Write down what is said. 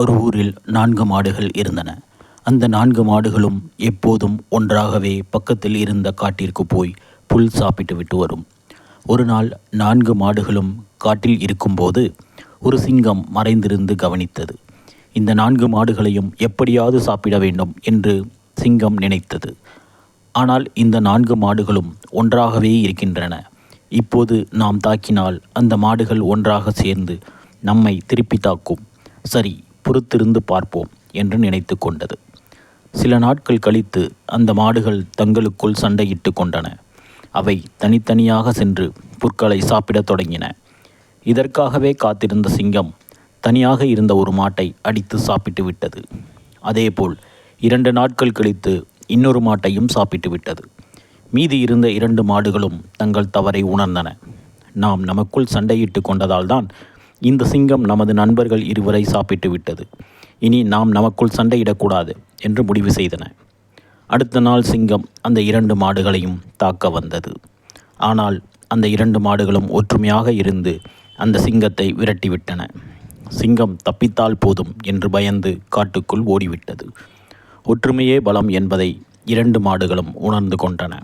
ஒரு ஊரில் 4 மாடுகள் இருந்தன. அந்த 4 மாடுகளும் எப்போதும் ஒன்றாகவே பக்கத்தில் இருந்த காட்டிற்கு போய் புல் சாப்பிட்டு விட்டு வரும். ஒரு நாள் 4 மாடுகளும் காட்டில் இருக்கும்போது ஒரு சிங்கம் மறைந்திருந்து கவனித்தது. இந்த 4 மாடுகளையும் எப்படியாவது சாப்பிட வேண்டும் என்று சிங்கம் நினைத்தது. ஆனால் இந்த 4 மாடுகளும் ஒன்றாகவே இருக்கின்றன. இப்போது நாம் தாக்கினால் அந்த மாடுகள் ஒன்றாக சேர்ந்து நம்மை திருப்பி தாக்கும். சரி, பொறுத்திருந்து பார்ப்போம் என்று நினைத்து கொண்டது. சில நாட்கள் கழித்து அந்த மாடுகள் தங்களுக்குள் சண்டையிட்டு கொண்டன. அவை தனித்தனியாக சென்று புற்களை சாப்பிடத் தொடங்கின. இதற்காகவே காத்திருந்த சிங்கம் தனியாக இருந்த ஒரு மாட்டை அடித்து சாப்பிட்டு விட்டது. அதேபோல் 2 நாட்கள் கழித்து இன்னொரு மாட்டையும் சாப்பிட்டு விட்டது. மீதி இருந்த 2 மாடுகளும் தங்கள் தவறை உணர்ந்தன. நாம் நமக்குள் சண்டையிட்டு கொண்டதால்தான் இந்த சிங்கம் நமது நண்பர்கள் இருவரை சாப்பிட்டு விட்டது. இனி நாம் நமக்குள் சண்டையிடக்கூடாது என்று முடிவு செய்தன. அடுத்த நாள் சிங்கம் அந்த 2 மாடுகளையும் தாக்க வந்தது. ஆனால் அந்த 2 மாடுகளும் ஒற்றுமையாக இருந்து அந்த சிங்கத்தை விரட்டிவிட்டன. சிங்கம் தப்பித்தால் போதும் என்று பயந்து காட்டுக்குள் ஓடிவிட்டது. ஒற்றுமையே பலம் என்பதை 2 மாடுகளும் உணர்ந்து கொண்டன.